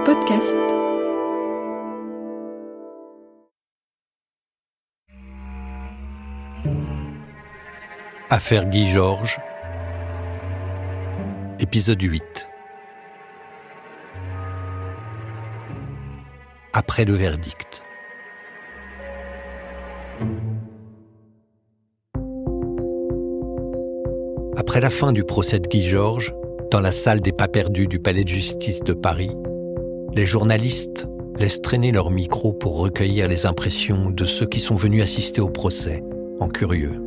podcast. Affaire Guy Georges, épisode 8. Après le verdict. Après la fin du procès de Guy Georges, dans la salle des pas perdus du palais de justice de Paris, les journalistes laissent traîner leur micro pour recueillir les impressions de ceux qui sont venus assister au procès, en curieux.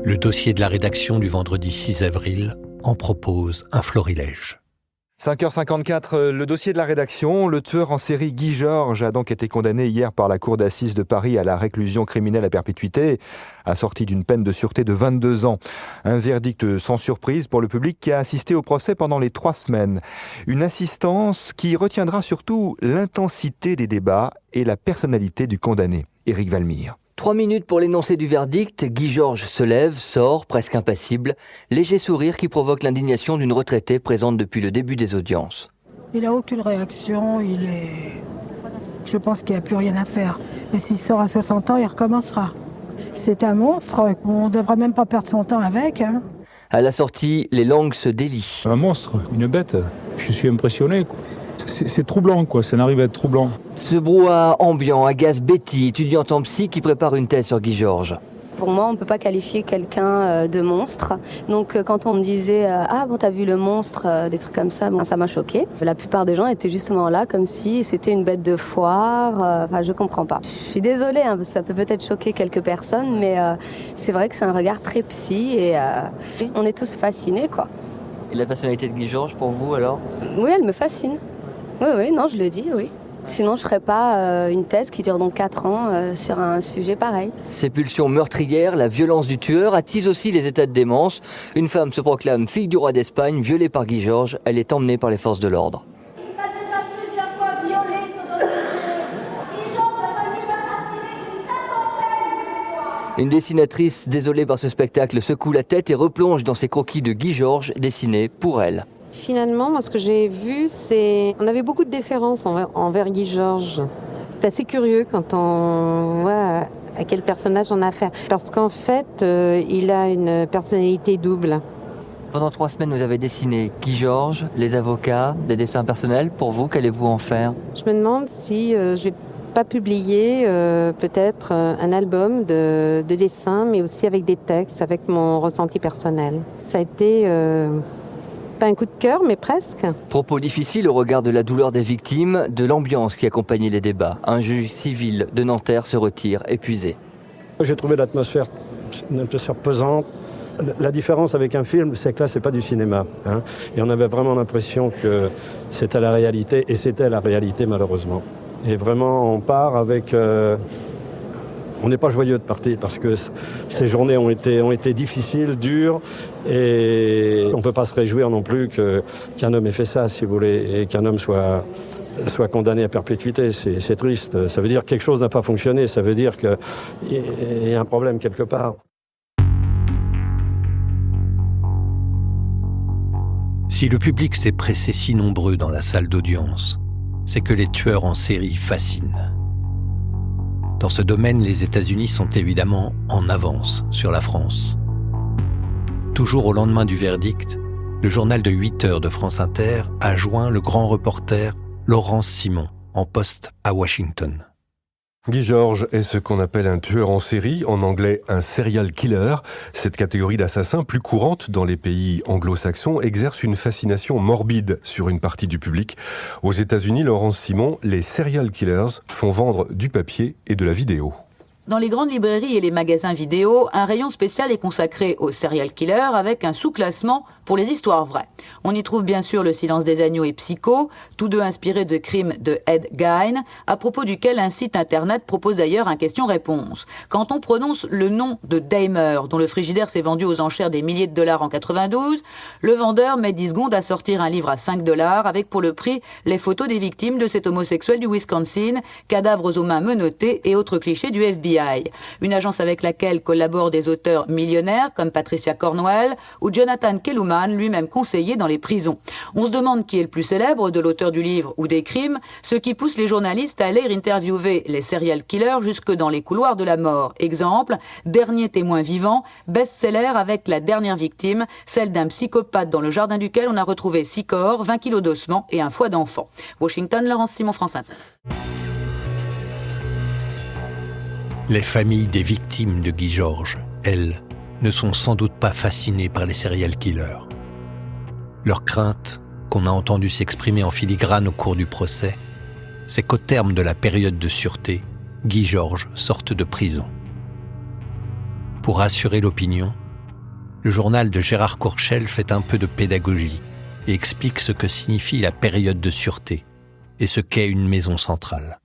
Le dossier de la rédaction du vendredi 6 avril en propose un florilège. 5h54, le dossier de la rédaction. Le tueur en série Guy Georges a donc été condamné hier par la cour d'assises de Paris à la réclusion criminelle à perpétuité, assorti d'une peine de sûreté de 22 ans. Un verdict sans surprise pour le public qui a assisté au procès pendant les 3 semaines. Une assistance qui retiendra surtout l'intensité des débats et la personnalité du condamné, Éric Valmire. 3 minutes pour l'énoncé du verdict, Guy Georges se lève, sort, presque impassible, léger sourire qui provoque l'indignation d'une retraitée présente depuis le début des audiences. Il n'a aucune réaction, je pense qu'il n'y a plus rien à faire. Mais s'il sort à 60 ans, il recommencera. C'est un monstre, on ne devrait même pas perdre son temps avec. À la sortie, les langues se délient. Un monstre, une bête. Je suis impressionné, quoi. C'est troublant, quoi. Ça n'arrive à être troublant. Ce brouhaha ambiant agace Betty, étudiante en psy qui prépare une thèse sur Guy Georges. Pour moi, on ne peut pas qualifier quelqu'un de monstre. Donc quand on me disait « Ah bon, t'as vu le monstre ?» des trucs comme ça, ça m'a choquée. La plupart des gens étaient justement là comme si c'était une bête de foire. Je comprends pas. Je suis désolée, ça peut peut-être choquer quelques personnes, mais c'est vrai que c'est un regard très psy et on est tous fascinés, quoi. Et la personnalité de Guy Georges, pour vous, alors ? Oui, elle me fascine. Oui, non, je le dis, oui. Sinon, je ne ferais pas une thèse qui dure donc 4 ans sur un sujet pareil. Ces pulsions meurtrières, la violence du tueur attisent aussi les états de démence. Une femme se proclame fille du roi d'Espagne, violée par Guy Georges. Elle est emmenée par les forces de l'ordre. Il m'a déjà plusieurs fois violée, ton Guy Georges a failli m'assassiner une cinquantaine de fois. Une dessinatrice, désolée par ce spectacle, secoue la tête et replonge dans ses croquis de Guy Georges, dessinés pour elle. Finalement, moi, ce que j'ai vu, c'est... On avait beaucoup de déférence envers Guy Georges. C'est assez curieux quand on voit à quel personnage on a affaire. Parce qu'en fait, il a une personnalité double. Pendant 3 semaines, vous avez dessiné Guy Georges, les avocats, des dessins personnels. Pour vous, qu'allez-vous en faire ? Je me demande si je vais pas publier peut-être un album de dessins, mais aussi avec des textes, avec mon ressenti personnel. Ça a été... pas un coup de cœur, mais presque. Propos difficiles au regard de la douleur des victimes, de l'ambiance qui accompagnait les débats. Un juge civil de Nanterre se retire, épuisé. J'ai trouvé l'atmosphère pesante. La différence avec un film, c'est que là, c'est pas du cinéma. Et on avait vraiment l'impression que c'était la réalité, et c'était la réalité, malheureusement. Et vraiment, on part avec... On n'est pas joyeux de partir parce que ces journées ont été difficiles, dures, et on ne peut pas se réjouir non plus qu'un homme ait fait ça, si vous voulez, et qu'un homme soit condamné à perpétuité. C'est triste. Ça veut dire que quelque chose n'a pas fonctionné. Ça veut dire qu'il y a un problème quelque part. Si le public s'est pressé si nombreux dans la salle d'audience, c'est que les tueurs en série fascinent. Dans ce domaine, les États-Unis sont évidemment en avance sur la France. Toujours au lendemain du verdict, le journal de 8 heures de France Inter a joint le grand reporter Laurence Simon, en poste à Washington. Guy Georges est ce qu'on appelle un tueur en série, en anglais un serial killer. Cette catégorie d'assassins, plus courante dans les pays anglo-saxons, exerce une fascination morbide sur une partie du public. Aux États-Unis, Laurence Simon, les serial killers font vendre du papier et de la vidéo. Dans les grandes librairies et les magasins vidéo, un rayon spécial est consacré aux serial killers avec un sous-classement pour les histoires vraies. On y trouve bien sûr Le Silence des agneaux et Psycho, tous deux inspirés de crimes de Ed Gein, à propos duquel un site internet propose d'ailleurs un question-réponse. Quand on prononce le nom de Dahmer, dont le frigidaire s'est vendu aux enchères des milliers de dollars en 92, le vendeur met 10 secondes à sortir un livre à 5 $ avec pour le prix les photos des victimes de cet homosexuel du Wisconsin, cadavres aux mains menottées et autres clichés du FBI. FBI, une agence avec laquelle collaborent des auteurs millionnaires comme Patricia Cornwell ou Jonathan Kelluman, lui-même conseiller dans les prisons. On se demande qui est le plus célèbre, de l'auteur du livre ou des crimes, ce qui pousse les journalistes à aller interviewer les serial killers jusque dans les couloirs de la mort. Exemple, dernier témoin vivant, best-seller avec la dernière victime, celle d'un psychopathe dans le jardin duquel on a retrouvé 6 corps, 20 kilos d'ossements et un foie d'enfant. Washington, Laurence Simon, France Inter. Les familles des victimes de Guy Georges, elles, ne sont sans doute pas fascinées par les serial killers. Leur crainte, qu'on a entendu s'exprimer en filigrane au cours du procès, c'est qu'au terme de la période de sûreté, Guy Georges sorte de prison. Pour rassurer l'opinion, le journal de Gérard Courchel fait un peu de pédagogie et explique ce que signifie la période de sûreté et ce qu'est une maison centrale.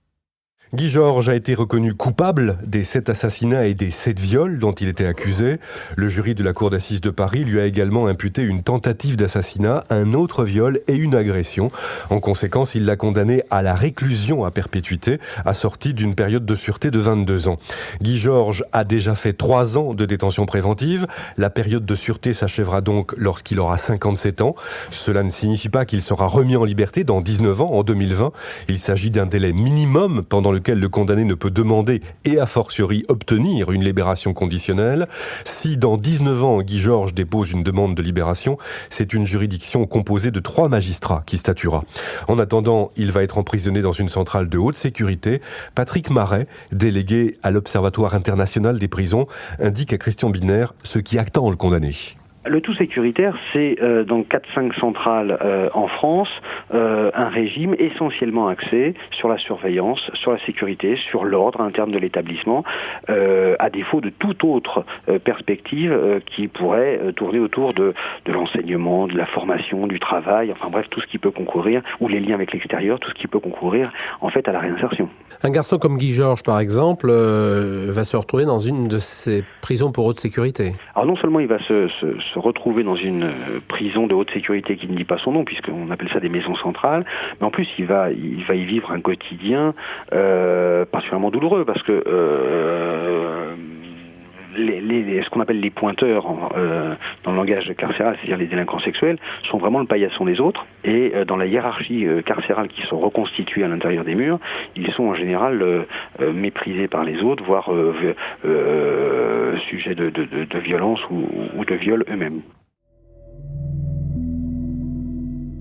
Guy Georges a été reconnu coupable des 7 assassinats et des 7 viols dont il était accusé. Le jury de la cour d'assises de Paris lui a également imputé une tentative d'assassinat, un autre viol et une agression. En conséquence, il l'a condamné à la réclusion à perpétuité, assortie d'une période de sûreté de 22 ans. Guy Georges a déjà fait 3 ans de détention préventive. La période de sûreté s'achèvera donc lorsqu'il aura 57 ans. Cela ne signifie pas qu'il sera remis en liberté dans 19 ans, en 2020. Il s'agit d'un délai minimum pendant lequel le condamné ne peut demander et a fortiori obtenir une libération conditionnelle. Si dans 19 ans Guy Georges dépose une demande de libération, c'est une juridiction composée de 3 magistrats qui statuera. En attendant, il va être emprisonné dans une centrale de haute sécurité. Patrick Maret, délégué à l'Observatoire international des prisons, indique à Christian Biner ce qui attend le condamné. Le tout sécuritaire, c'est dans 4-5 centrales en France, un régime essentiellement axé sur la surveillance, sur la sécurité, sur l'ordre interne de l'établissement, à défaut de toute autre perspective qui pourrait tourner autour de l'enseignement, de la formation, du travail, enfin bref, tout ce qui peut concourir, ou les liens avec l'extérieur, tout ce qui peut concourir en fait à la réinsertion. Un garçon comme Guy Georges, par exemple, va se retrouver dans une de ces prisons pour haute sécurité. Alors non seulement il va se retrouver dans une prison de haute sécurité qui ne dit pas son nom, puisqu'on appelle ça des maisons centrales, mais en plus il va y vivre un quotidien particulièrement douloureux, parce que ce qu'on appelle les pointeurs dans le langage carcéral, c'est-à-dire les délinquants sexuels, sont vraiment le paillasson des autres, et dans la hiérarchie carcérale qui sont reconstituées à l'intérieur des murs, ils sont en général méprisés par les autres, voire sujets de violence ou de viol eux-mêmes.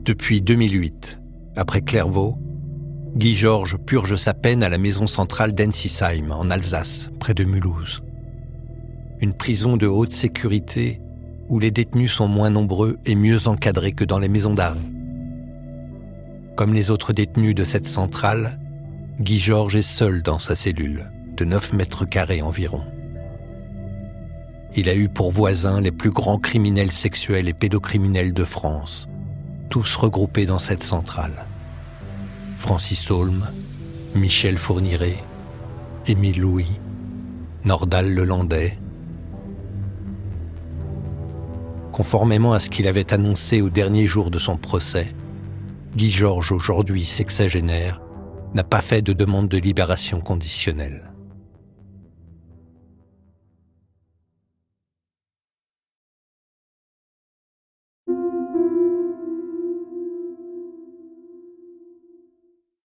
Depuis 2008, après Clairvaux, Guy Georges purge sa peine à la maison centrale d'Ensisheim, en Alsace, près de Mulhouse. Une prison de haute sécurité où les détenus sont moins nombreux et mieux encadrés que dans les maisons d'arrêt. Comme les autres détenus de cette centrale, Guy Georges est seul dans sa cellule, de 9 mètres carrés environ. Il a eu pour voisins les plus grands criminels sexuels et pédocriminels de France, tous regroupés dans cette centrale. Francis Holm, Michel Fourniret, Émile Louis, Nordal Lelandais. Conformément à ce qu'il avait annoncé au dernier jour de son procès, Guy Georges, aujourd'hui sexagénaire, n'a pas fait de demande de libération conditionnelle.